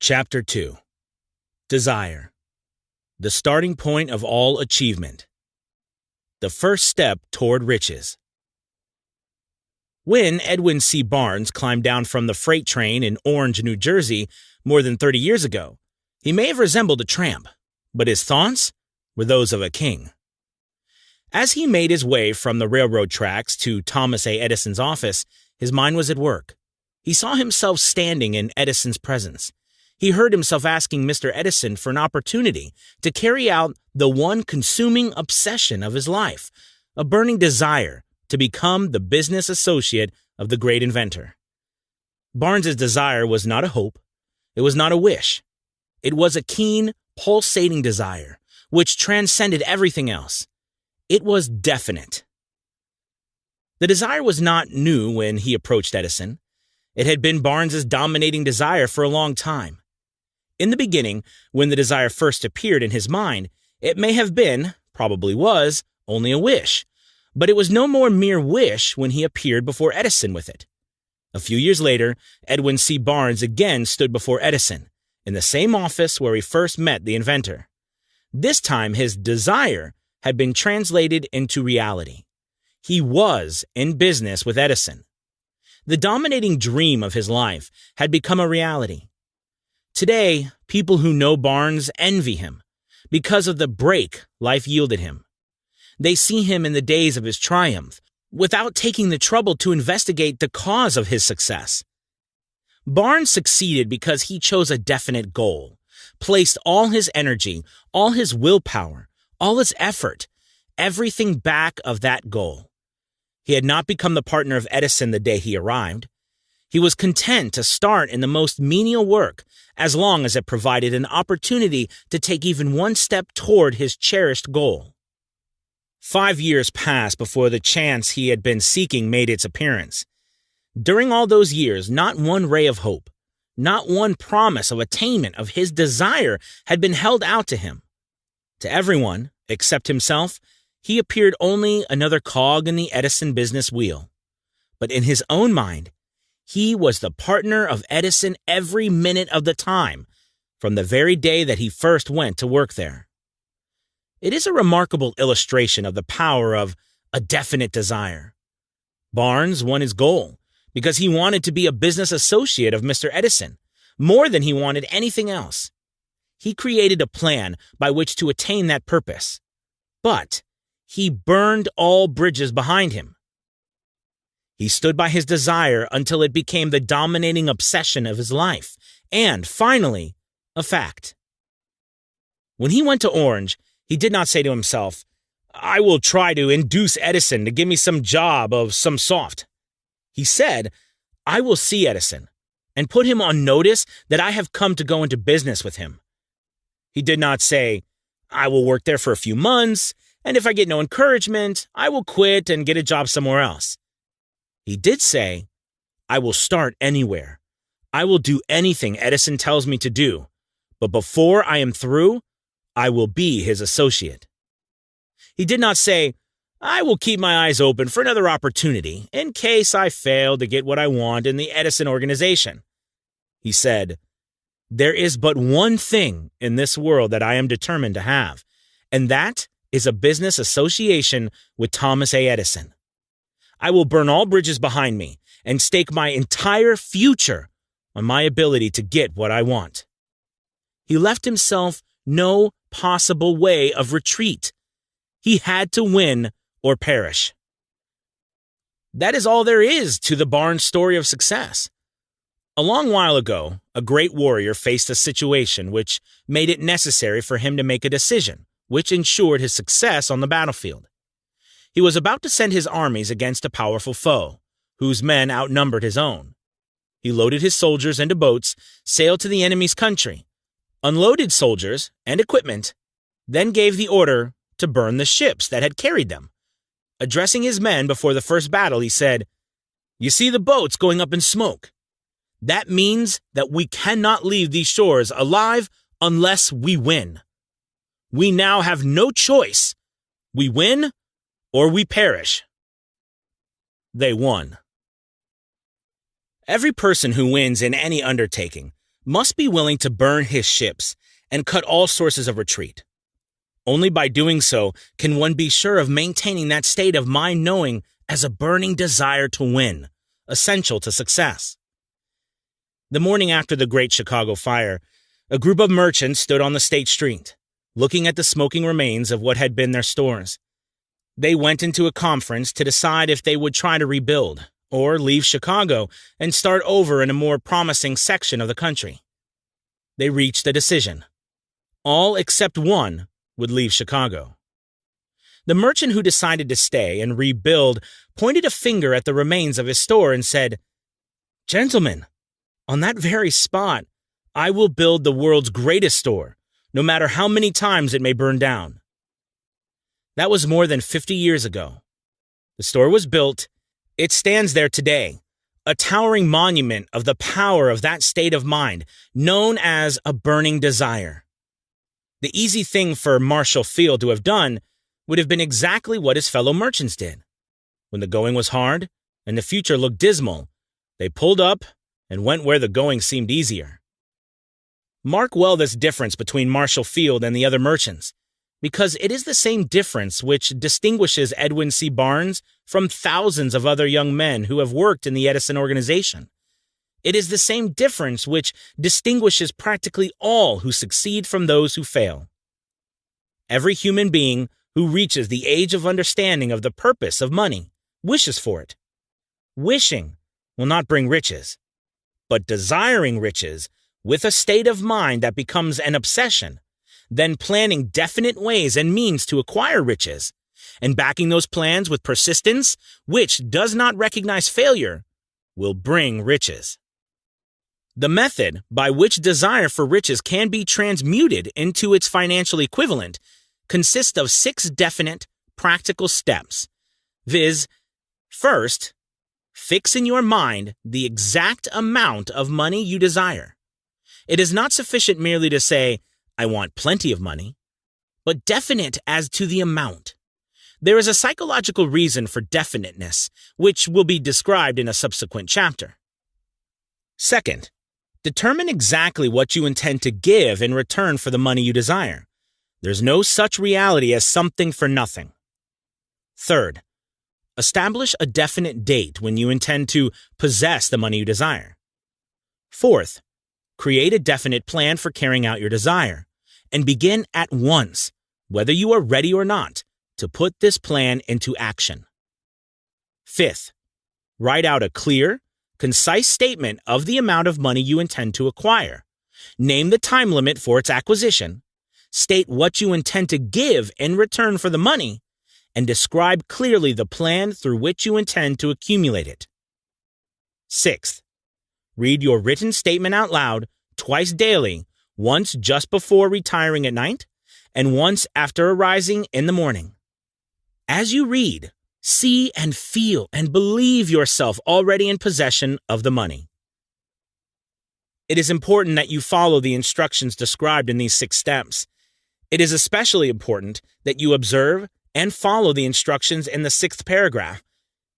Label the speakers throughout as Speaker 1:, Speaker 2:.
Speaker 1: Chapter 2. Desire. The starting point of all achievement. The first step toward riches. When Edwin C. Barnes climbed down from the freight train in Orange, New Jersey, more than 30 years ago, he may have resembled a tramp, but his thoughts were those of a king. As he made his way from the railroad tracks to Thomas A. Edison's office, his mind was at work. He saw himself standing in Edison's presence. He heard himself asking Mr. Edison for an opportunity to carry out the one consuming obsession of his life, a burning desire to become the business associate of the great inventor. Barnes's desire was not a hope. It was not a wish. It was a keen, pulsating desire, which transcended everything else. It was definite. The desire was not new when he approached Edison. It had been Barnes's dominating desire for a long time. In the beginning, when the desire first appeared in his mind, it may have been, probably was, only a wish, but it was no more mere wish when he appeared before Edison with it. A few years later, Edwin C. Barnes again stood before Edison, in the same office where he first met the inventor. This time, his desire had been translated into reality. He was in business with Edison. The dominating dream of his life had become a reality. Today, people who know Barnes envy him because of the break life yielded him. They see him in the days of his triumph without taking the trouble to investigate the cause of his success. Barnes succeeded because he chose a definite goal, placed all his energy, all his willpower, all his effort, everything back of that goal. He had not become the partner of Edison the day he arrived. He was content to start in the most menial work as long as it provided an opportunity to take even one step toward his cherished goal. 5 years passed before the chance he had been seeking made its appearance. During all those years, not one ray of hope, not one promise of attainment of his desire had been held out to him. To everyone, except himself, he appeared only another cog in the Edison business wheel. But in his own mind, he was the partner of Edison every minute of the time, from the very day that he first went to work there. It is a remarkable illustration of the power of a definite desire. Barnes won his goal because he wanted to be a business associate of Mr. Edison, more than he wanted anything else. He created a plan by which to attain that purpose, but he burned all bridges behind him. He stood by his desire until it became the dominating obsession of his life, and, finally, a fact. When he went to Orange, he did not say to himself, "I will try to induce Edison to give me some job of some sort." He said, "I will see Edison, and put him on notice that I have come to go into business with him." He did not say, "I will work there for a few months, and if I get no encouragement, I will quit and get a job somewhere else." He did say, "I will start anywhere. I will do anything Edison tells me to do, but before I am through, I will be his associate." He did not say, "I will keep my eyes open for another opportunity in case I fail to get what I want in the Edison organization." He said, "There is but one thing in this world that I am determined to have, and that is a business association with Thomas A. Edison. I will burn all bridges behind me and stake my entire future on my ability to get what I want." He left himself no possible way of retreat. He had to win or perish. That is all there is to the Barnes story of success. A long while ago, a great warrior faced a situation which made it necessary for him to make a decision, which ensured his success on the battlefield. He was about to send his armies against a powerful foe, whose men outnumbered his own. He loaded his soldiers into boats, sailed to the enemy's country, unloaded soldiers and equipment, then gave the order to burn the ships that had carried them. Addressing his men before the first battle, he said, "You see the boats going up in smoke. That means that we cannot leave these shores alive unless we win. We now have no choice. We win or we perish." They won. Every person who wins in any undertaking must be willing to burn his ships and cut all sources of retreat. Only by doing so can one be sure of maintaining that state of mind knowing as a burning desire to win, essential to success. The morning after the Great Chicago Fire, a group of merchants stood on the State Street, looking at the smoking remains of what had been their stores. They went into a conference to decide if they would try to rebuild or leave Chicago and start over in a more promising section of the country. They reached a decision. All except one would leave Chicago. The merchant who decided to stay and rebuild pointed a finger at the remains of his store and said, "Gentlemen, on that very spot, I will build the world's greatest store, no matter how many times it may burn down." That was more than 50 years ago. The store was built. It stands there today, a towering monument of the power of that state of mind, known as a burning desire. The easy thing for Marshall Field to have done would have been exactly what his fellow merchants did. When the going was hard and the future looked dismal, they pulled up and went where the going seemed easier. Mark well this difference between Marshall Field and the other merchants, because it is the same difference which distinguishes Edwin C. Barnes from thousands of other young men who have worked in the Edison organization. It is the same difference which distinguishes practically all who succeed from those who fail. Every human being who reaches the age of understanding of the purpose of money wishes for it. Wishing will not bring riches, but desiring riches with a state of mind that becomes an obsession, then planning definite ways and means to acquire riches, and backing those plans with persistence, which does not recognize failure, will bring riches. The method by which desire for riches can be transmuted into its financial equivalent consists of 6 definite, practical steps, viz., first, fix in your mind the exact amount of money you desire. It is not sufficient merely to say, "I want plenty of money," but definite as to the amount. There is a psychological reason for definiteness, which will be described in a subsequent chapter. Second, determine exactly what you intend to give in return for the money you desire. There's no such reality as something for nothing. Third, establish a definite date when you intend to possess the money you desire. Fourth, create a definite plan for carrying out your desire, and begin at once, whether you are ready or not, to put this plan into action. Fifth, write out a clear, concise statement of the amount of money you intend to acquire. Name the time limit for its acquisition, state what you intend to give in return for the money, and describe clearly the plan through which you intend to accumulate it. Sixth, read your written statement out loud twice daily, once just before retiring at night and once after arising in the morning. As you read, see and feel and believe yourself already in possession of the money. It is important that you follow the instructions described in these 6 steps. It is especially important that you observe and follow the instructions in the 6th paragraph.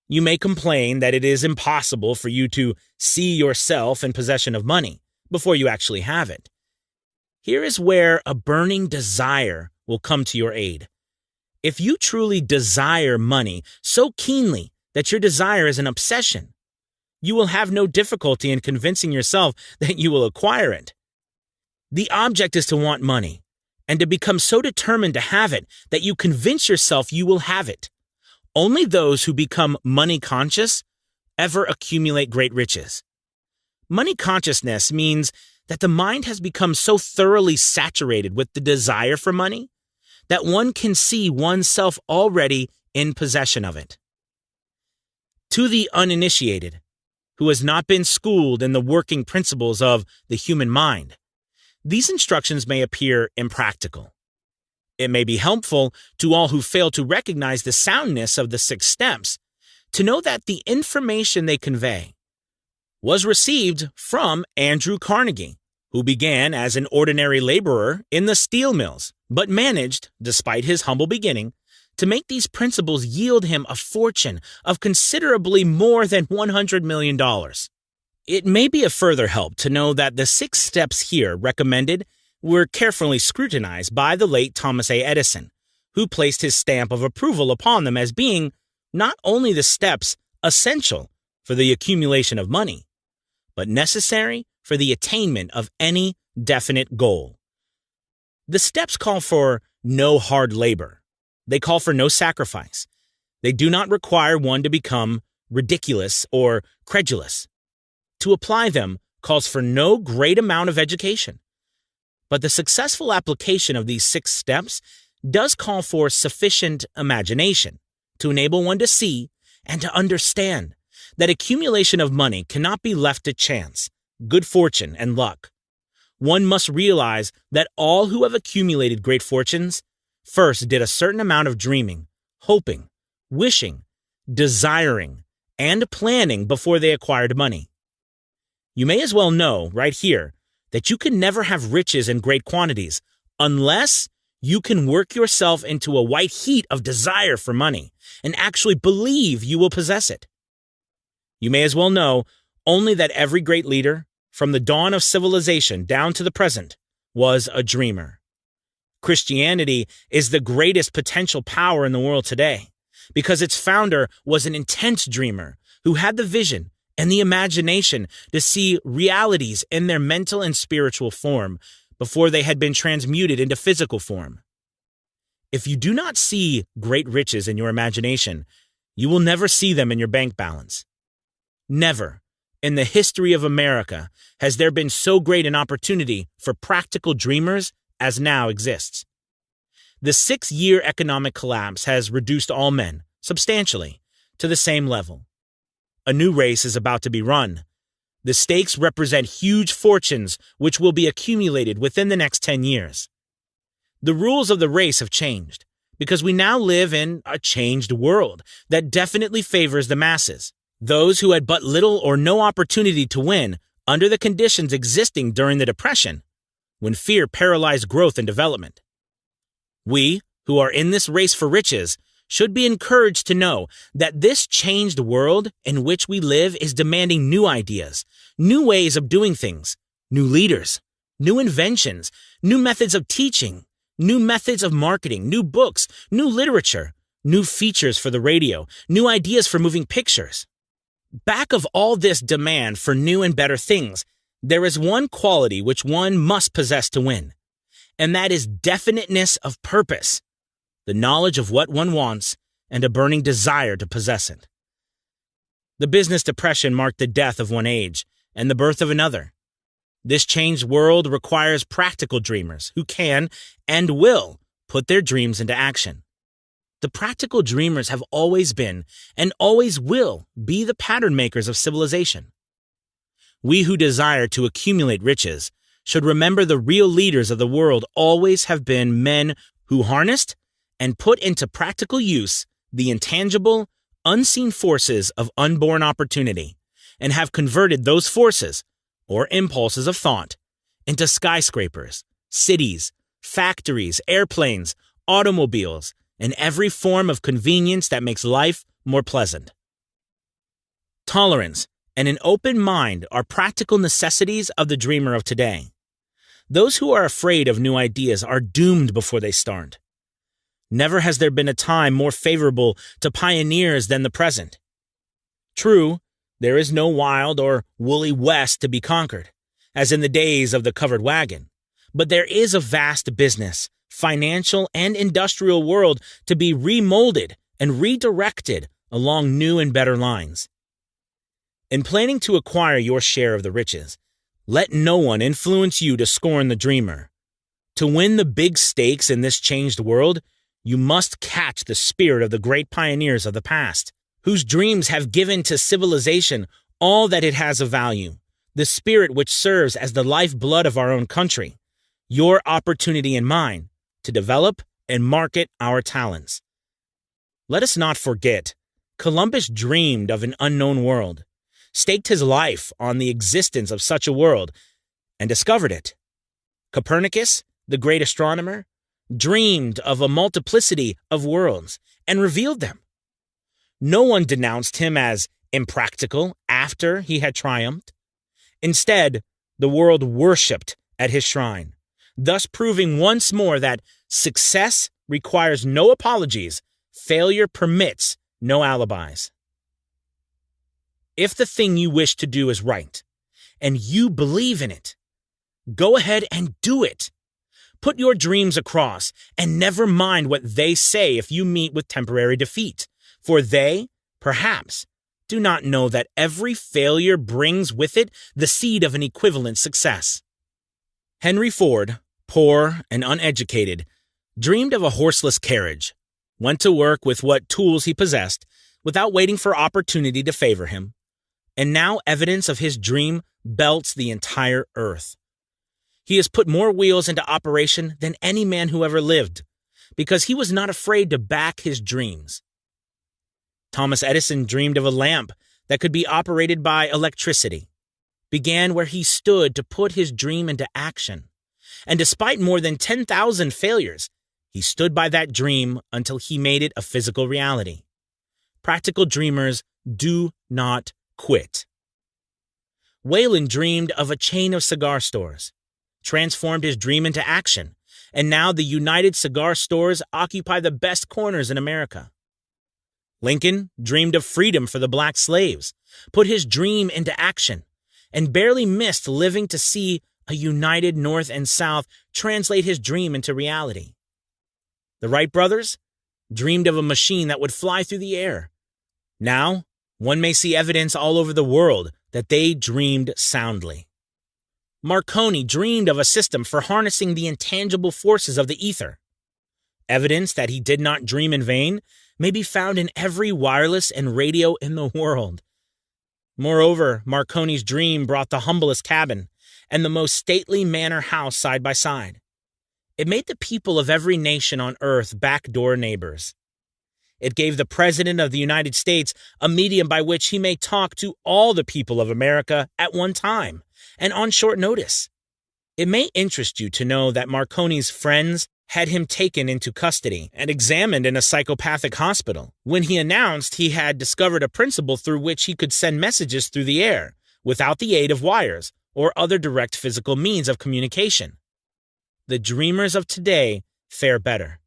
Speaker 1: You may complain that it is impossible for you to see yourself in possession of money before you actually have it. Here is where a burning desire will come to your aid. If you truly desire money so keenly that your desire is an obsession, you will have no difficulty in convincing yourself that you will acquire it. The object is to want money and to become so determined to have it that you convince yourself you will have it. Only those who become money conscious ever accumulate great riches. Money consciousness means that the mind has become so thoroughly saturated with the desire for money that one can see oneself already in possession of it. To the uninitiated, who has not been schooled in the working principles of the human mind, these instructions may appear impractical. It may be helpful to all who fail to recognize the soundness of the 6 steps to know that the information they convey was received from Andrew Carnegie, who began as an ordinary laborer in the steel mills, but managed, despite his humble beginning, to make these principles yield him a fortune of considerably more than $100 million. It may be a further help to know that the 6 steps here recommended were carefully scrutinized by the late Thomas A. Edison, who placed his stamp of approval upon them as being not only the steps essential for the accumulation of money, but necessary for the attainment of any definite goal. The steps call for no hard labor. They call for no sacrifice. They do not require one to become ridiculous or credulous. To apply them calls for no great amount of education. But the successful application of these 6 steps does call for sufficient imagination to enable one to see and to understand that accumulation of money cannot be left to chance, good fortune, and luck. One must realize that all who have accumulated great fortunes first did a certain amount of dreaming, hoping, wishing, desiring, and planning before they acquired money. You may as well know, right here, that you can never have riches in great quantities unless you can work yourself into a white heat of desire for money and actually believe you will possess it. You may as well know only that every great leader, from the dawn of civilization down to the present, was a dreamer. Christianity is the greatest potential power in the world today because its founder was an intense dreamer who had the vision and the imagination to see realities in their mental and spiritual form before they had been transmuted into physical form. If you do not see great riches in your imagination, you will never see them in your bank balance. Never, in the history of America, has there been so great an opportunity for practical dreamers as now exists. The 6-year economic collapse has reduced all men, substantially, to the same level. A new race is about to be run. The stakes represent huge fortunes which will be accumulated within the next 10 years. The rules of the race have changed because we now live in a changed world that definitely favors the masses, those who had but little or no opportunity to win under the conditions existing during the Depression, when fear paralyzed growth and development. We, who are in this race for riches, should be encouraged to know that this changed world in which we live is demanding new ideas, new ways of doing things, new leaders, new inventions, new methods of teaching, new methods of marketing, new books, new literature, new features for the radio, new ideas for moving pictures. Back of all this demand for new and better things, there is one quality which one must possess to win, and that is definiteness of purpose, the knowledge of what one wants, and a burning desire to possess it. The business depression marked the death of one age and the birth of another. This changed world requires practical dreamers who can and will put their dreams into action. The practical dreamers have always been and always will be the pattern makers of civilization. We who desire to accumulate riches should remember the real leaders of the world always have been men who harnessed and put into practical use the intangible, unseen forces of unborn opportunity, and have converted those forces, or impulses of thought, into skyscrapers, cities, factories, airplanes, automobiles, and every form of convenience that makes life more pleasant. Tolerance and an open mind are practical necessities of the dreamer of today. Those who are afraid of new ideas are doomed before they start. Never has there been a time more favorable to pioneers than the present. True, there is no wild or woolly west to be conquered, as in the days of the covered wagon, but there is a vast business, financial, and industrial world to be remolded and redirected along new and better lines. In planning to acquire your share of the riches, let no one influence you to scorn the dreamer. To win the big stakes in this changed world, you must catch the spirit of the great pioneers of the past, whose dreams have given to civilization all that it has of value, the spirit which serves as the lifeblood of our own country, your opportunity and mine to develop and market our talents. Let us not forget, Columbus dreamed of an unknown world, staked his life on the existence of such a world, and discovered it. Copernicus, the great astronomer, dreamed of a multiplicity of worlds and revealed them. No one denounced him as impractical after he had triumphed. Instead, the world worshipped at his shrine, thus proving once more that success requires no apologies, failure permits no alibis. If the thing you wish to do is right, and you believe in it, go ahead and do it. Put your dreams across, and never mind what they say if you meet with temporary defeat, for they, perhaps, do not know that every failure brings with it the seed of an equivalent success. Henry Ford, poor and uneducated, dreamed of a horseless carriage, went to work with what tools he possessed without waiting for opportunity to favor him, and now evidence of his dream belts the entire earth. He has put more wheels into operation than any man who ever lived, because he was not afraid to back his dreams. Thomas Edison dreamed of a lamp that could be operated by electricity, began where he stood to put his dream into action, and despite more than 10,000 failures, he stood by that dream until he made it a physical reality. Practical dreamers do not quit. Wayland dreamed of a chain of cigar stores, transformed his dream into action, and now the United Cigar Stores occupy the best corners in America. Lincoln dreamed of freedom for the black slaves, put his dream into action, and barely missed living to see a united North and South translate his dream into reality. The Wright brothers dreamed of a machine that would fly through the air. Now, one may see evidence all over the world that they dreamed soundly. Marconi dreamed of a system for harnessing the intangible forces of the ether. Evidence that he did not dream in vain may be found in every wireless and radio in the world. Moreover, Marconi's dream brought the humblest cabin and the most stately manor house side by side. It made the people of every nation on earth backdoor neighbors. It gave the President of the United States a medium by which he may talk to all the people of America at one time and on short notice. It may interest you to know that Marconi's friends had him taken into custody and examined in a psychopathic hospital when he announced he had discovered a principle through which he could send messages through the air without the aid of wires or other direct physical means of communication. The dreamers of today fare better.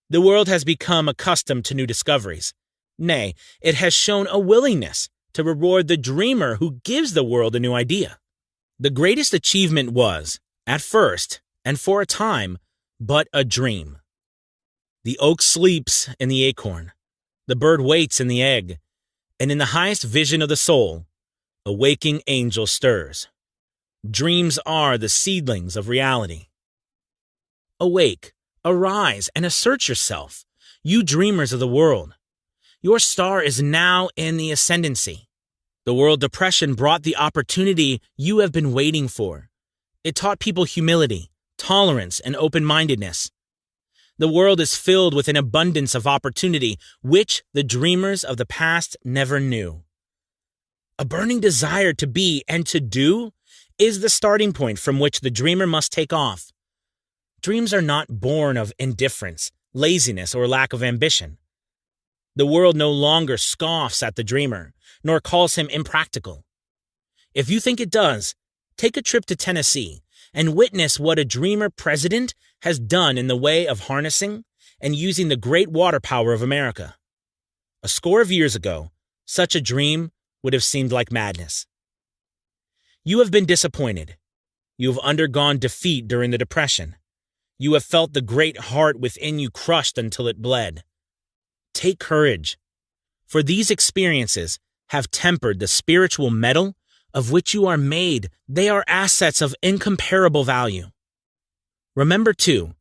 Speaker 1: The world has become accustomed to new discoveries. Nay, it has shown a willingness to reward the dreamer who gives the world a new idea. The greatest achievement was, at first, and for a time, but a dream. The oak sleeps in the acorn, the bird waits in the egg, and in the highest vision of the soul, a waking angel stirs. Dreams are the seedlings of reality. Awake, arise, and assert yourself, you dreamers of the world. Your star is now in the ascendancy. The world depression brought the opportunity you have been waiting for. It taught people humility, tolerance, and open-mindedness. The world is filled with an abundance of opportunity which the dreamers of the past never knew. A burning desire to be and to do is the starting point from which the dreamer must take off. Dreams are not born of indifference, laziness, or lack of ambition. The world no longer scoffs at the dreamer, nor calls him impractical. If you think it does, take a trip to Tennessee and witness what a dreamer president has done in the way of harnessing and using the great water power of America. A score of years ago, such a dream would have seemed like madness. You have been disappointed. You have undergone defeat during the Depression. You have felt the great heart within you crushed until it bled. Take courage, for these experiences have tempered the spiritual metal of which you are made. They are assets of incomparable value. Remember, too,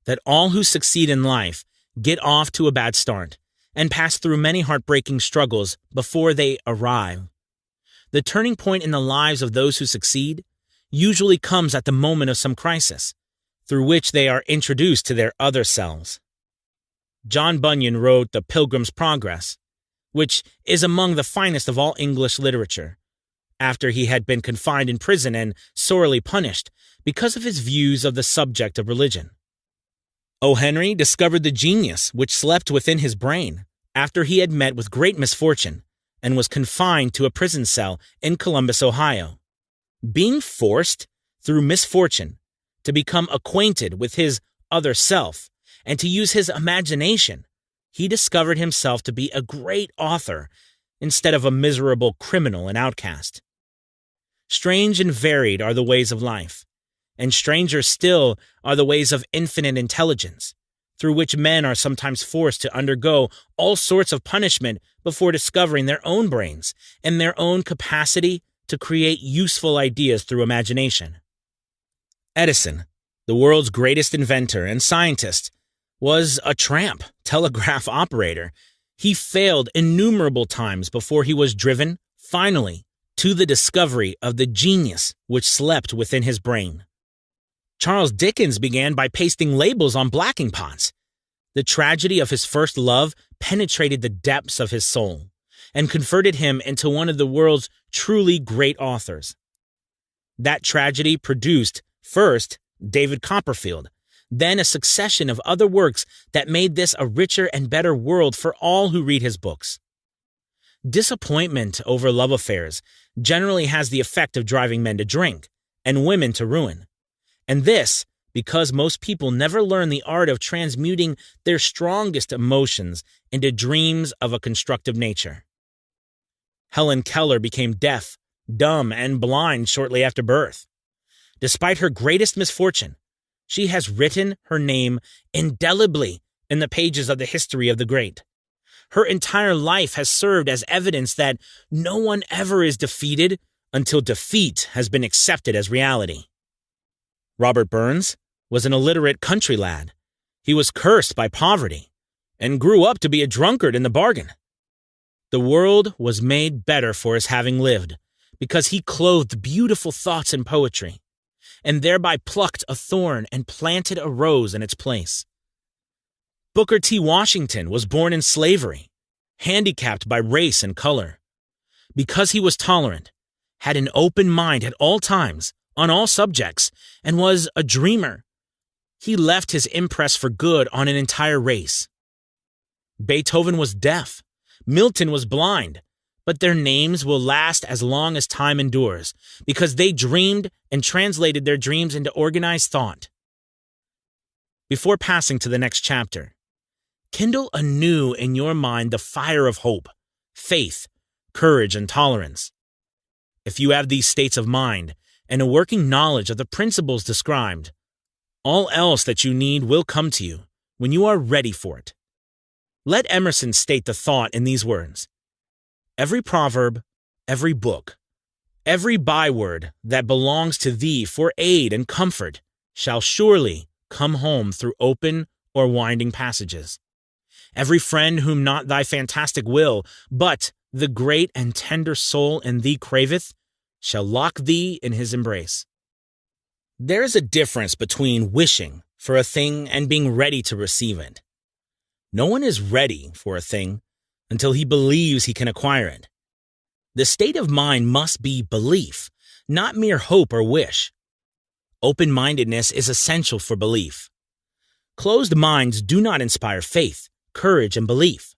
Speaker 1: that all who succeed in life get off to a bad start and pass through many heartbreaking struggles before they arrive. The turning point in the lives of those who succeed usually comes at the moment of some crisis, through which they are introduced to their other selves. John Bunyan wrote The Pilgrim's Progress, which is among the finest of all English literature, after he had been confined in prison and sorely punished because of his views of the subject of religion. O. Henry discovered the genius which slept within his brain after he had met with great misfortune and was confined to a prison cell in Columbus, Ohio. Being forced, through misfortune, to become acquainted with his other self and to use his imagination, he discovered himself to be a great author instead of a miserable criminal and outcast. Strange and varied are the ways of life, and stranger still are the ways of infinite intelligence, through which men are sometimes forced to undergo all sorts of punishment before discovering their own brains and their own capacity to create useful ideas through imagination. Edison, the world's greatest inventor and scientist, was a tramp telegraph operator. He failed innumerable times before he was driven, finally, to the discovery of the genius which slept within his brain. Charles Dickens began by pasting labels on blacking pots. The tragedy of his first love penetrated the depths of his soul and converted him into one of the world's truly great authors. That tragedy produced, first, David Copperfield, then a succession of other works that made this a richer and better world for all who read his books. Disappointment over love affairs generally has the effect of driving men to drink and women to ruin. And this, because most people never learn the art of transmuting their strongest emotions into dreams of a constructive nature. Helen Keller became deaf, dumb, and blind shortly after birth. Despite her greatest misfortune, she has written her name indelibly in the pages of the history of the great. Her entire life has served as evidence that no one ever is defeated until defeat has been accepted as reality. Robert Burns was an illiterate country lad. He was cursed by poverty and grew up to be a drunkard in the bargain. The world was made better for his having lived because he clothed beautiful thoughts in poetry and thereby plucked a thorn and planted a rose in its place. Booker T. Washington was born in slavery, handicapped by race and color. Because he was tolerant, had an open mind at all times, on all subjects, and was a dreamer, he left his impress for good on an entire race. Beethoven was deaf, Milton was blind, but their names will last as long as time endures because they dreamed and translated their dreams into organized thought. Before passing to the next chapter, kindle anew in your mind the fire of hope, faith, courage, and tolerance. If you have these states of mind and a working knowledge of the principles described, all else that you need will come to you when you are ready for it. Let Emerson state the thought in these words: every proverb, every book, every byword that belongs to thee for aid and comfort shall surely come home through open or winding passages. Every friend whom not thy fantastic will, but the great and tender soul in thee craveth, shall lock thee in his embrace. There is a difference between wishing for a thing and being ready to receive it. No one is ready for a thing until he believes he can acquire it. The state of mind must be belief, not mere hope or wish. Open-mindedness is essential for belief. Closed minds do not inspire faith, courage, and belief.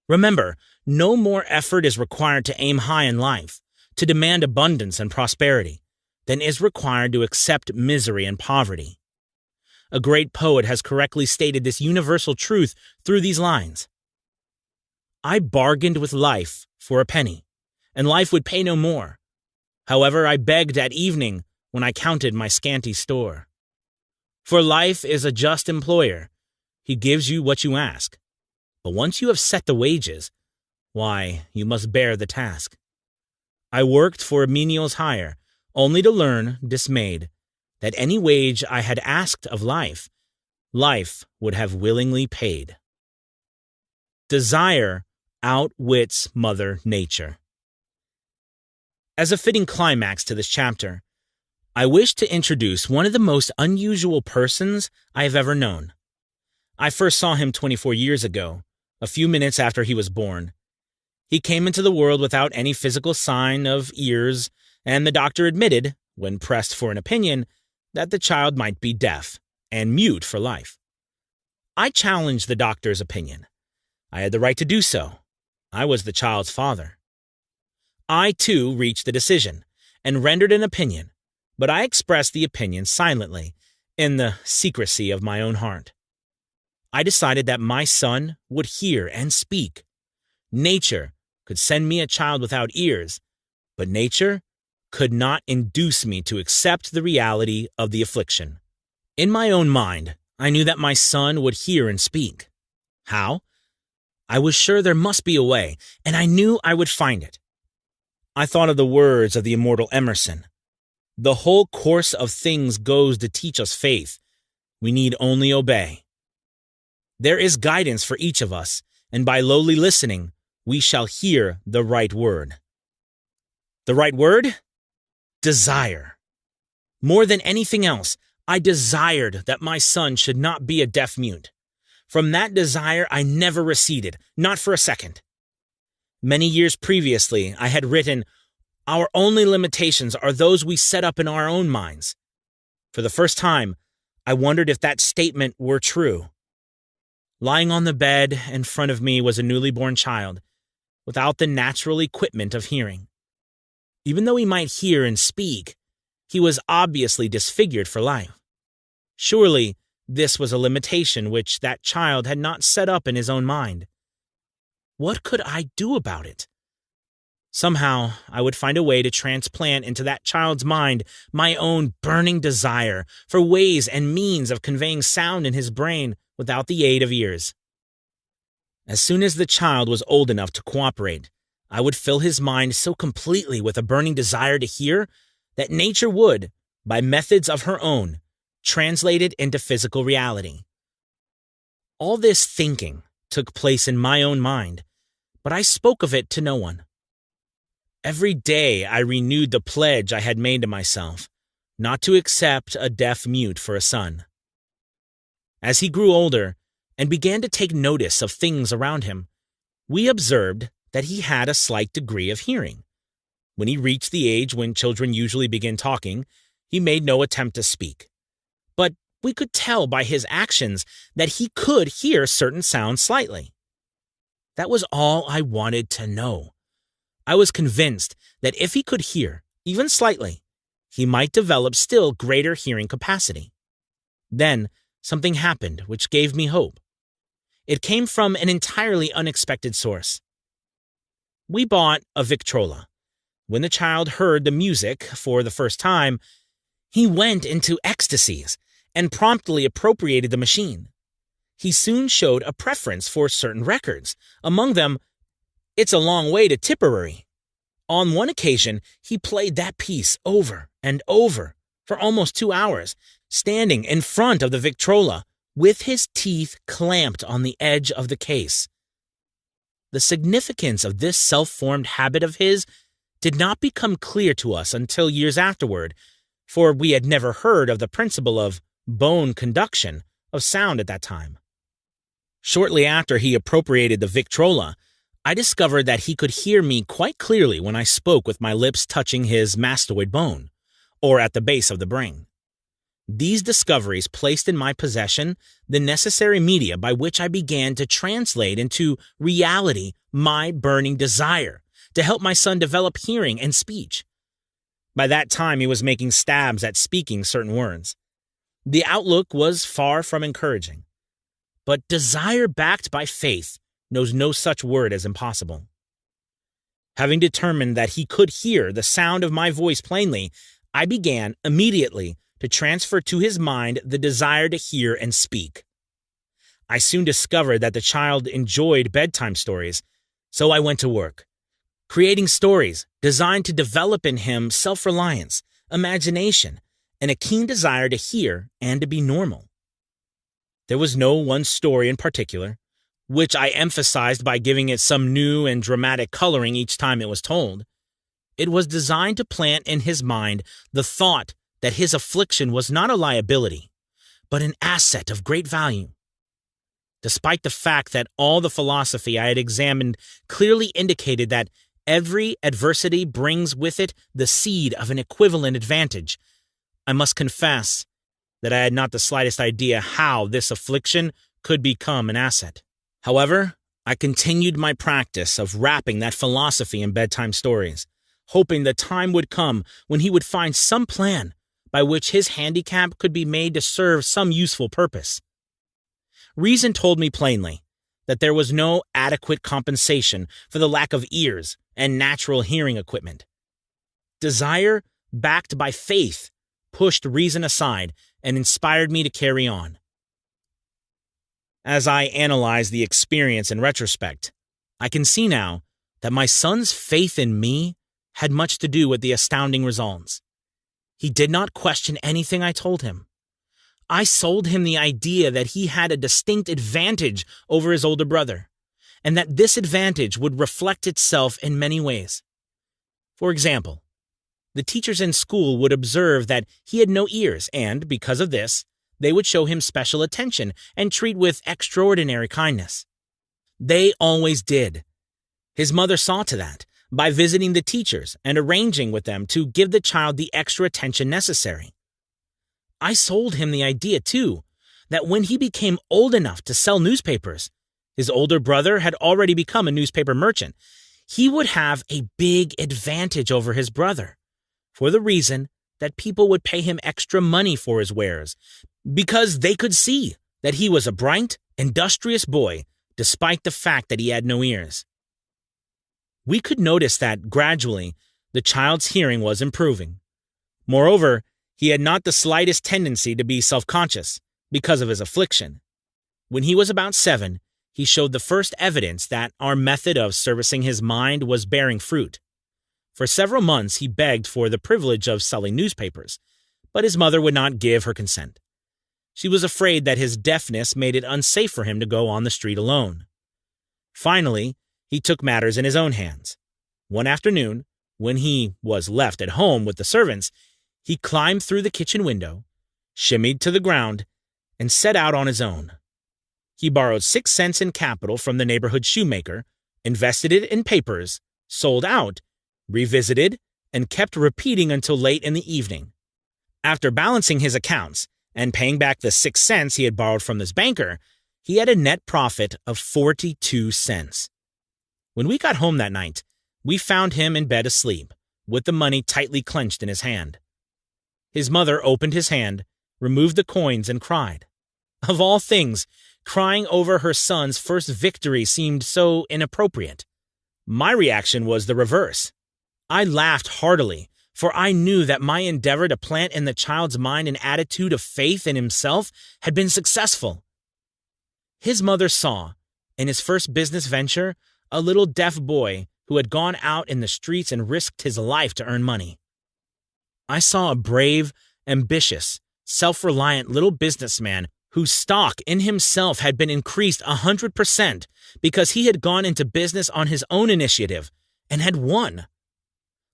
Speaker 1: Remember, no more effort is required to aim high in life, to demand abundance and prosperity, than is required to accept misery and poverty. A great poet has correctly stated this universal truth through these lines: I bargained with life for a penny, and life would pay no more. However, I begged at evening when I counted my scanty store. For life is a just employer. He gives you what you ask. But once you have set the wages, why, you must bear the task. I worked for a menial's hire, only to learn, dismayed, that any wage I had asked of life, life would have willingly paid. Desire outwits Mother Nature. As a fitting climax to this chapter, I wish to introduce one of the most unusual persons I have ever known. I first saw him 24 years ago, a few minutes after he was born. He came into the world without any physical sign of ears, and the doctor admitted, when pressed for an opinion, that the child might be deaf and mute for life. I challenged the doctor's opinion. I had the right to do so. I was the child's father. I, too, reached the decision, and rendered an opinion, but I expressed the opinion silently, in the secrecy of my own heart. I decided that my son would hear and speak. Nature could send me a child without ears, but nature could not induce me to accept the reality of the affliction. In my own mind, I knew that my son would hear and speak. How? I was sure there must be a way, and I knew I would find it. I thought of the words of the immortal Emerson. The whole course of things goes to teach us faith. We need only obey. There is guidance for each of us, and by lowly listening, we shall hear the right word. The right word? Desire. More than anything else, I desired that my son should not be a deaf mute. From that desire, I never receded, not for a second. Many years previously, I had written, "Our only limitations are those we set up in our own minds." For the first time, I wondered if that statement were true. Lying on the bed in front of me was a newly born child, without the natural equipment of hearing. Even though he might hear and speak, he was obviously disfigured for life. Surely, this was a limitation which that child had not set up in his own mind. What could I do about it? Somehow, I would find a way to transplant into that child's mind my own burning desire for ways and means of conveying sound in his brain without the aid of ears. As soon as the child was old enough to cooperate, I would fill his mind so completely with a burning desire to hear that nature would, by methods of her own, translate it into physical reality. All this thinking took place in my own mind, but I spoke of it to no one. Every day I renewed the pledge I had made to myself, not to accept a deaf mute for a son. As he grew older and began to take notice of things around him, we observed that he had a slight degree of hearing. When he reached the age when children usually begin talking, he made no attempt to speak. But we could tell by his actions that he could hear certain sounds slightly. That was all I wanted to know. I was convinced that if he could hear, even slightly, he might develop still greater hearing capacity. Then, something happened which gave me hope. It came from an entirely unexpected source. We bought a Victrola. When the child heard the music for the first time, he went into ecstasies and promptly appropriated the machine. He soon showed a preference for certain records, among them, "It's a Long Way to Tipperary." On one occasion, he played that piece over and over for almost 2 hours, standing in front of the Victrola with his teeth clamped on the edge of the case. The significance of this self-formed habit of his did not become clear to us until years afterward, for we had never heard of the principle of bone conduction of sound at that time. Shortly after he appropriated the Victrola, I discovered that he could hear me quite clearly when I spoke with my lips touching his mastoid bone, or at the base of the brain. These discoveries placed in my possession the necessary media by which I began to translate into reality my burning desire to help my son develop hearing and speech. By that time, he was making stabs at speaking certain words. The outlook was far from encouraging. But desire backed by faith knows no such word as impossible. Having determined that he could hear the sound of my voice plainly, I began immediately to transfer to his mind the desire to hear and speak. I soon discovered that the child enjoyed bedtime stories, so I went to work, creating stories designed to develop in him self-reliance, imagination, and a keen desire to hear and to be normal. There was no one story in particular, which I emphasized by giving it some new and dramatic coloring each time it was told. It was designed to plant in his mind the thought that his affliction was not a liability, but an asset of great value. Despite the fact that all the philosophy I had examined clearly indicated that every adversity brings with it the seed of an equivalent advantage, I must confess that I had not the slightest idea how this affliction could become an asset. However, I continued my practice of wrapping that philosophy in bedtime stories, hoping the time would come when he would find some plan by which his handicap could be made to serve some useful purpose. Reason told me plainly that there was no adequate compensation for the lack of ears and natural hearing equipment. Desire, backed by faith, pushed reason aside and inspired me to carry on. As I analyze the experience in retrospect, I can see now that my son's faith in me had much to do with the astounding results. He did not question anything I told him. I sold him the idea that he had a distinct advantage over his older brother, and that this advantage would reflect itself in many ways. For example, the teachers in school would observe that he had no ears, and because of this, they would show him special attention and treat with extraordinary kindness. They always did. His mother saw to that by visiting the teachers and arranging with them to give the child the extra attention necessary. I sold him the idea, too, that when he became old enough to sell newspapers, his older brother had already become a newspaper merchant, he would have a big advantage over his brother, for the reason that people would pay him extra money for his wares, because they could see that he was a bright, industrious boy, despite the fact that he had no ears. We could notice that gradually the child's hearing was improving. Moreover, he had not the slightest tendency to be self-conscious because of his affliction. When he was about 7, he showed the first evidence that our method of servicing his mind was bearing fruit. For several months, he begged for the privilege of selling newspapers, but his mother would not give her consent. She was afraid that his deafness made it unsafe for him to go on the street alone. Finally, he took matters in his own hands. One afternoon, when he was left at home with the servants, he climbed through the kitchen window, shimmied to the ground, and set out on his own. He borrowed 6 cents in capital from the neighborhood shoemaker, invested it in papers, sold out, revisited, and kept repeating until late in the evening. After balancing his accounts and paying back the 6 cents he had borrowed from his banker, he had a net profit of 42 cents. When we got home that night, we found him in bed asleep, with the money tightly clenched in his hand. His mother opened his hand, removed the coins, and cried. Of all things, crying over her son's first victory seemed so inappropriate. My reaction was the reverse. I laughed heartily, for I knew that my endeavor to plant in the child's mind an attitude of faith in himself had been successful. His mother saw, in his first business venture, a little deaf boy who had gone out in the streets and risked his life to earn money. I saw a brave, ambitious, self-reliant little businessman whose stock in himself had been increased 100% because he had gone into business on his own initiative and had won.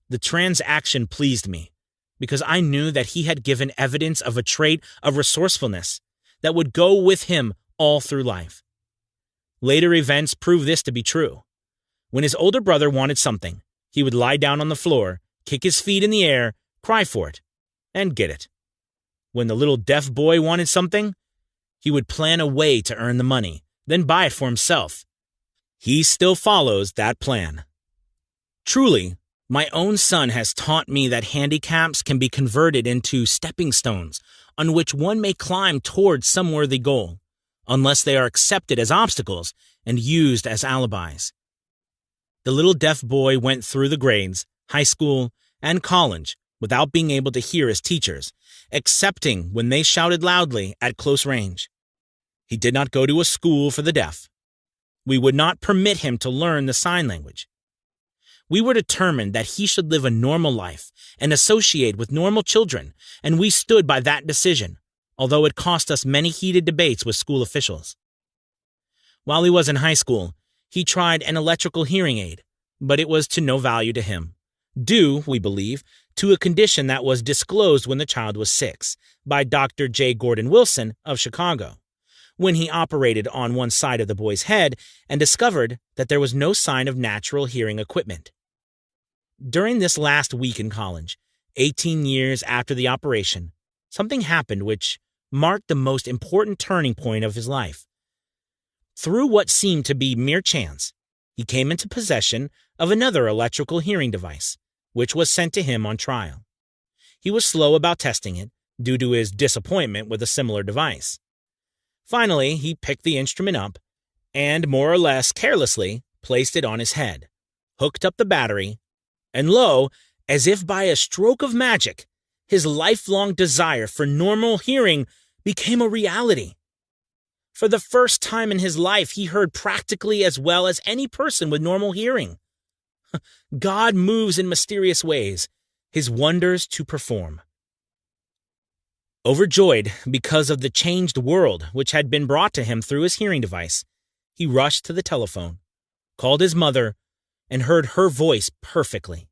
Speaker 1: The transaction pleased me because I knew that he had given evidence of a trait of resourcefulness that would go with him all through life. Later events proved this to be true. When his older brother wanted something, he would lie down on the floor, kick his feet in the air, cry for it, and get it. When the little deaf boy wanted something, he would plan a way to earn the money, then buy it for himself. He still follows that plan. Truly, my own son has taught me that handicaps can be converted into stepping stones on which one may climb towards some worthy goal, unless they are accepted as obstacles and used as alibis. The little deaf boy went through the grades, high school, and college without being able to hear his teachers, excepting when they shouted loudly at close range. He did not go to a school for the deaf. We would not permit him to learn the sign language. We were determined that he should live a normal life and associate with normal children, and we stood by that decision, although it cost us many heated debates with school officials. While he was in high school, he tried an electrical hearing aid, but it was to no value to him, due, we believe, to a condition that was disclosed when the child was 6 by Dr. J. Gordon Wilson of Chicago, when he operated on one side of the boy's head and discovered that there was no sign of natural hearing equipment. During this last week in college, 18 years after the operation, something happened which marked the most important turning point of his life. Through what seemed to be mere chance, he came into possession of another electrical hearing device, which was sent to him on trial. He was slow about testing it, due to his disappointment with a similar device. Finally, he picked the instrument up and, more or less carelessly, placed it on his head, hooked up the battery, and lo, as if by a stroke of magic, his lifelong desire for normal hearing became a reality. For the first time in his life, he heard practically as well as any person with normal hearing. God moves in mysterious ways, his wonders to perform. Overjoyed because of the changed world which had been brought to him through his hearing device, he rushed to the telephone, called his mother, and heard her voice perfectly.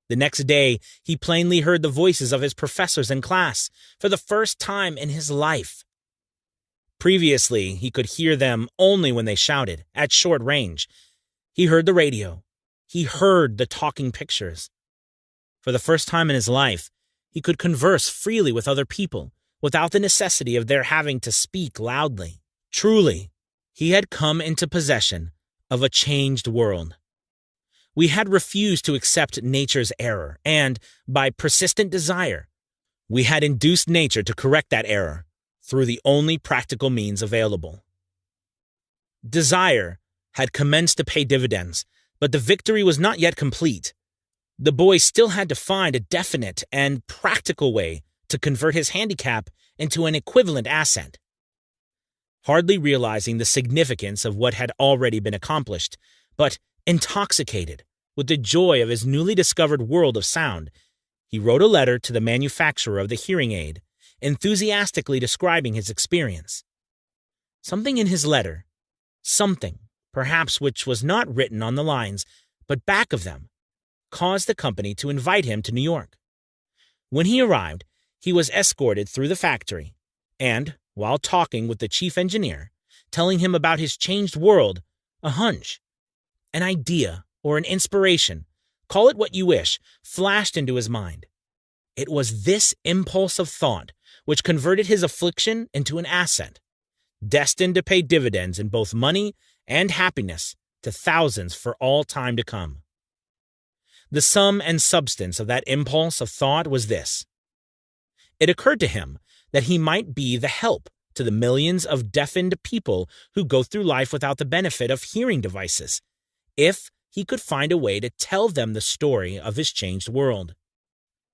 Speaker 1: The next day, he plainly heard the voices of his professors in class for the first time in his life. Previously, he could hear them only when they shouted, at short range. He heard the radio. He heard the talking pictures. For the first time in his life, he could converse freely with other people without the necessity of their having to speak loudly. Truly, he had come into possession of a changed world. We had refused to accept nature's error, and, by persistent desire, we had induced nature to correct that error through the only practical means available. Desire had commenced to pay dividends, but the victory was not yet complete. The boy still had to find a definite and practical way to convert his handicap into an equivalent asset. Hardly realizing the significance of what had already been accomplished, but intoxicated with the joy of his newly discovered world of sound, he wrote a letter to the manufacturer of the hearing aid, enthusiastically describing his experience. Something in his letter, something, perhaps, which was not written on the lines, but back of them, caused the company to invite him to New York. When he arrived, he was escorted through the factory, and, while talking with the chief engineer, telling him about his changed world, a hunch, an idea, or an inspiration, call it what you wish, flashed into his mind. It was this impulse of thought which converted his affliction into an asset, destined to pay dividends in both money and happiness to thousands for all time to come. The sum and substance of that impulse of thought was this. It occurred to him that he might be the help to the millions of deafened people who go through life without the benefit of hearing devices, if he could find a way to tell them the story of his changed world.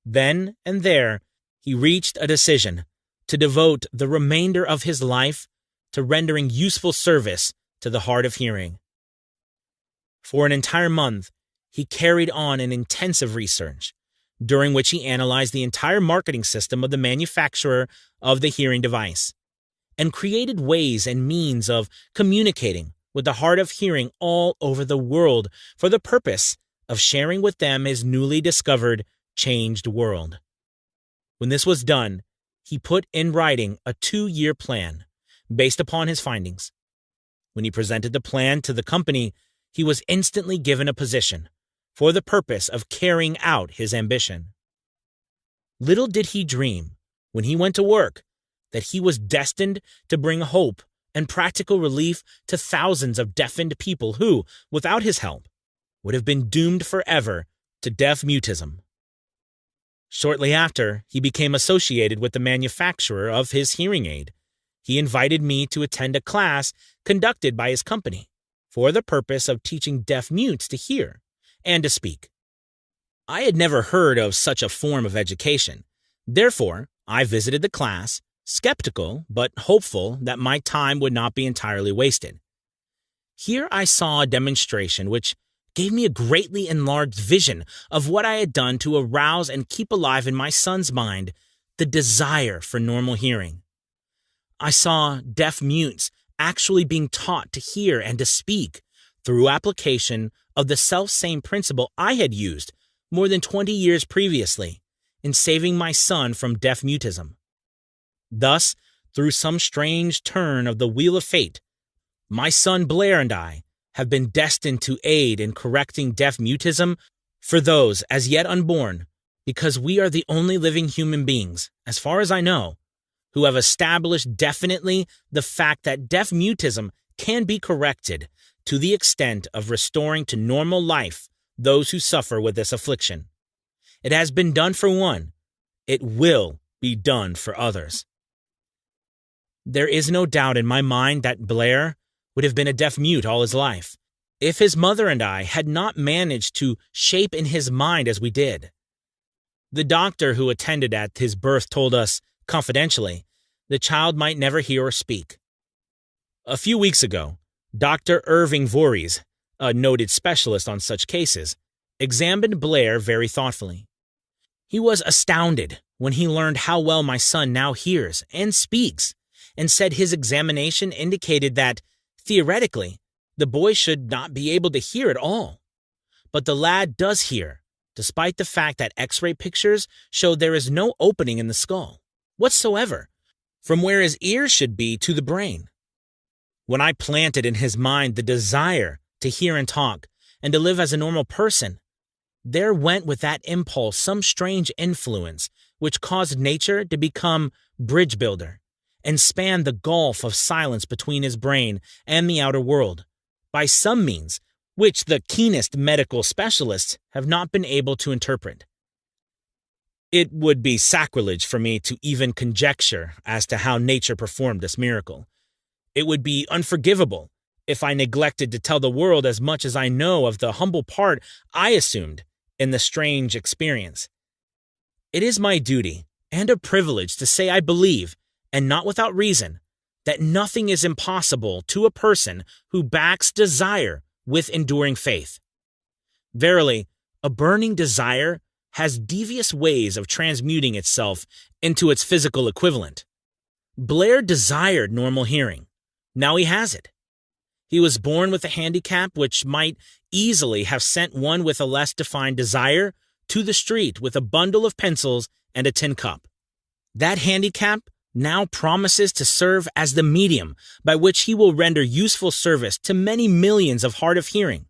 Speaker 1: Then and there, he reached a decision to devote the remainder of his life to rendering useful service to the hard of hearing. For an entire month, he carried on an intensive research, during which he analyzed the entire marketing system of the manufacturer of the hearing device, and created ways and means of communicating with the hard of hearing all over the world for the purpose of sharing with them his newly discovered, changed world. When this was done, he put in writing a 2-year plan based upon his findings. When he presented the plan to the company, he was instantly given a position for the purpose of carrying out his ambition. Little did he dream, when he went to work, that he was destined to bring hope and practical relief to thousands of deafened people who, without his help, would have been doomed forever to deaf mutism. Shortly after, he became associated with the manufacturer of his hearing aid. He invited me to attend a class conducted by his company for the purpose of teaching deaf mutes to hear and to speak. I had never heard of such a form of education. Therefore, I visited the class, skeptical but hopeful that my time would not be entirely wasted. Here I saw a demonstration which gave me a greatly enlarged vision of what I had done to arouse and keep alive in my son's mind the desire for normal hearing. I saw deaf mutes actually being taught to hear and to speak through application of the self-same principle I had used more than 20 years previously in saving my son from deaf mutism. Thus, through some strange turn of the wheel of fate, my son Blair and I have been destined to aid in correcting deaf mutism for those as yet unborn, because we are the only living human beings, as far as I know, who have established definitely the fact that deaf mutism can be corrected to the extent of restoring to normal life those who suffer with this affliction. It has been done for one. It will be done for others. There is no doubt in my mind that Blair would have been a deaf mute all his life if his mother and I had not managed to shape in his mind as we did. The doctor who attended at his birth told us, confidentially, the child might never hear or speak. A few weeks ago, Dr. Irving Voorhees, a noted specialist on such cases, examined Blair very thoughtfully. He was astounded when he learned how well my son now hears and speaks, and said his examination indicated that, theoretically, the boy should not be able to hear at all. But the lad does hear, despite the fact that X-ray pictures show there is no opening in the skull, whatsoever, from where his ears should be to the brain. When I planted in his mind the desire to hear and talk, and to live as a normal person, there went with that impulse some strange influence which caused nature to become bridge builder and span the gulf of silence between his brain and the outer world, by some means which the keenest medical specialists have not been able to interpret. It would be sacrilege for me to even conjecture as to how nature performed this miracle. It would be unforgivable if I neglected to tell the world as much as I know of the humble part I assumed in the strange experience. It is my duty and a privilege to say I believe, and not without reason, that nothing is impossible to a person who backs desire with enduring faith. Verily, a burning desire has devious ways of transmuting itself into its physical equivalent. Blair desired normal hearing. Now he has it. He was born with a handicap which might easily have sent one with a less defined desire to the street with a bundle of pencils and a tin cup. That handicap now promises to serve as the medium by which he will render useful service to many millions of hard of hearing.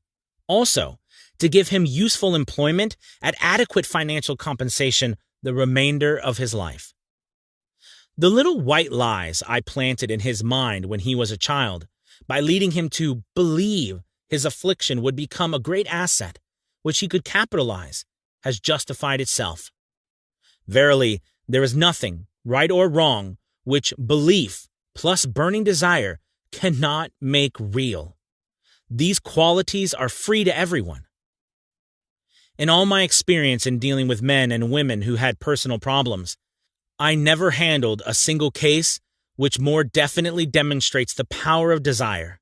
Speaker 1: Also, to give him useful employment at adequate financial compensation the remainder of his life. The little white lies I planted in his mind when he was a child, by leading him to believe his affliction would become a great asset, which he could capitalize, has justified itself. Verily, there is nothing, right or wrong, which belief plus burning desire cannot make real. These qualities are free to everyone. In all my experience in dealing with men and women who had personal problems, I never handled a single case which more definitely demonstrates the power of desire.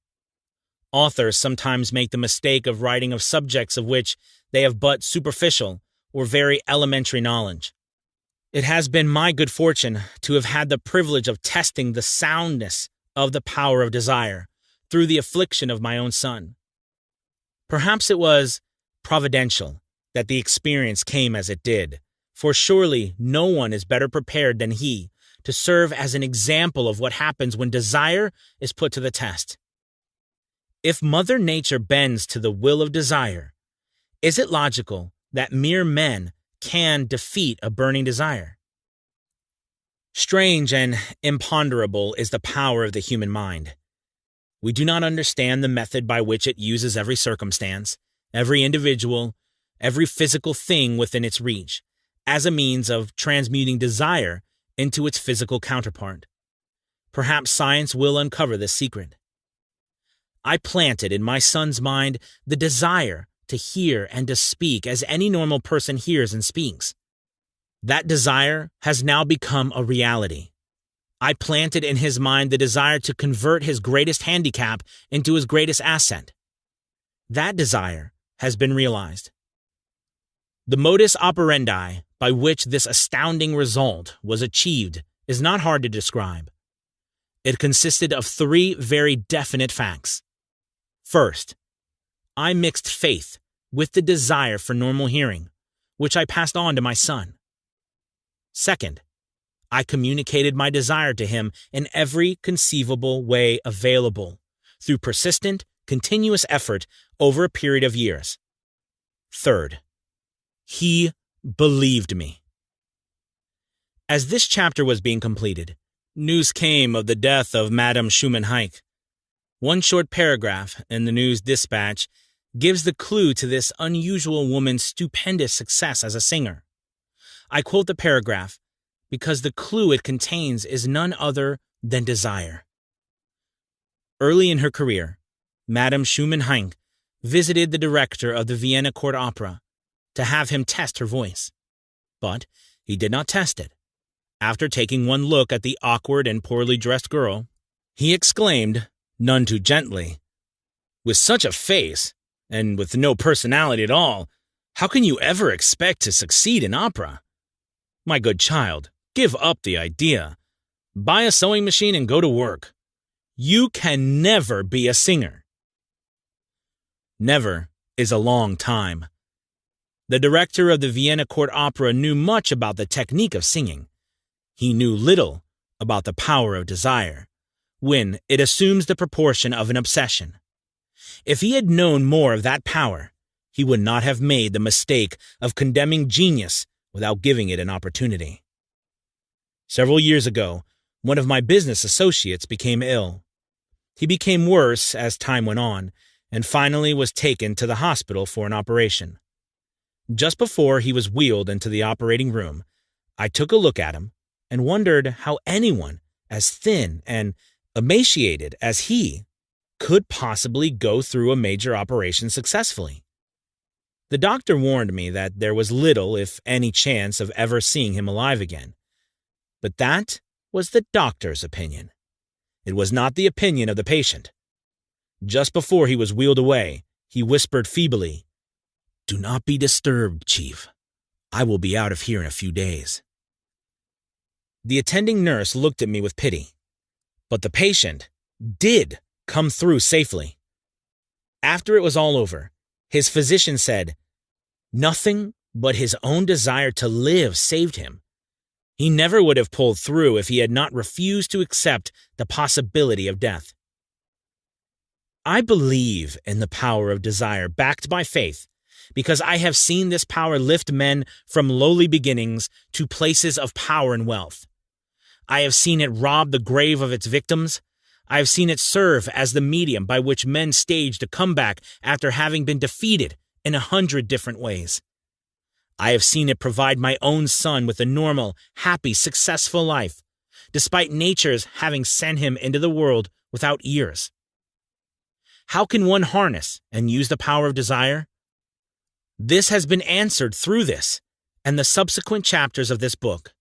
Speaker 1: Authors sometimes make the mistake of writing of subjects of which they have but superficial or very elementary knowledge. It has been my good fortune to have had the privilege of testing the soundness of the power of desire through the affliction of my own son. Perhaps it was providential that the experience came as it did, for surely no one is better prepared than he to serve as an example of what happens when desire is put to the test. If Mother Nature bends to the will of desire, is it logical that mere men can defeat a burning desire? Strange and imponderable is the power of the human mind. We do not understand the method by which it uses every circumstance, every individual, every physical thing within its reach, as a means of transmuting desire into its physical counterpart. Perhaps science will uncover this secret. I planted in my son's mind the desire to hear and to speak as any normal person hears and speaks. That desire has now become a reality. I planted in his mind the desire to convert his greatest handicap into his greatest asset. That desire has been realized. The modus operandi by which this astounding result was achieved is not hard to describe. It consisted of three very definite facts. First, I mixed faith with the desire for normal hearing, which I passed on to my son. Second, I communicated my desire to him in every conceivable way available, through persistent, continuous effort over a period of years. Third, he believed me. As this chapter was being completed, news came of the death of Madame Schumann-Heike. One short paragraph in the News Dispatch gives the clue to this unusual woman's stupendous success as a singer. I quote the paragraph because the clue it contains is none other than desire. Early in her career, Madame Schumann-Heink visited the director of the Vienna Court Opera to have him test her voice. But he did not test it. After taking one look at the awkward and poorly dressed girl, he exclaimed, none too gently, "With such a face, and with no personality at all, how can you ever expect to succeed in opera? My good child, give up the idea. Buy a sewing machine and go to work. You can never be a singer." Never is a long time. The director of the Vienna Court Opera knew much about the technique of singing. He knew little about the power of desire, when it assumes the proportion of an obsession. If he had known more of that power, he would not have made the mistake of condemning genius without giving it an opportunity. Several years ago, one of my business associates became ill. He became worse as time went on, and finally was taken to the hospital for an operation. Just before he was wheeled into the operating room, I took a look at him and wondered how anyone as thin and emaciated as he could possibly go through a major operation successfully. The doctor warned me that there was little, if any, chance of ever seeing him alive again. But that was the doctor's opinion. It was not the opinion of the patient. Just before he was wheeled away, he whispered feebly, "Do not be disturbed, Chief. I will be out of here in a few days." The attending nurse looked at me with pity, but the patient did come through safely. After it was all over, his physician said, nothing but his own desire to live saved him. He never would have pulled through if he had not refused to accept the possibility of death. I believe in the power of desire backed by faith because I have seen this power lift men from lowly beginnings to places of power and wealth. I have seen it rob the grave of its victims. I have seen it serve as the medium by which men staged a comeback after having been defeated in 100 different ways. I have seen it provide my own son with a normal, happy, successful life, despite nature's having sent him into the world without ears. How can one harness and use the power of desire? This has been answered through this and the subsequent chapters of this book.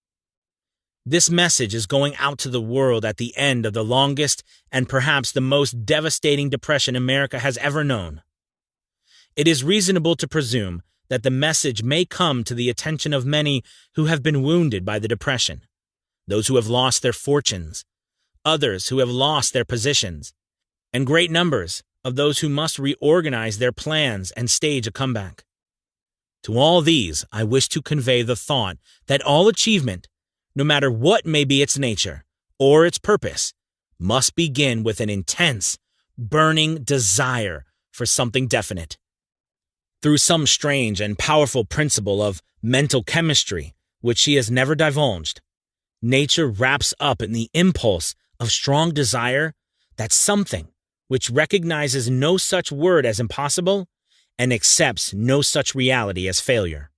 Speaker 1: This message is going out to the world at the end of the longest and perhaps the most devastating depression America has ever known. It is reasonable to presume that the message may come to the attention of many who have been wounded by the depression, those who have lost their fortunes, others who have lost their positions, and great numbers of those who must reorganize their plans and stage a comeback. To all these, I wish to convey the thought that all achievement, no matter what may be its nature or its purpose, must begin with an intense, burning desire for something definite. Through some strange and powerful principle of mental chemistry, which she has never divulged, nature wraps up in the impulse of strong desire that something which recognizes no such word as impossible and accepts no such reality as failure.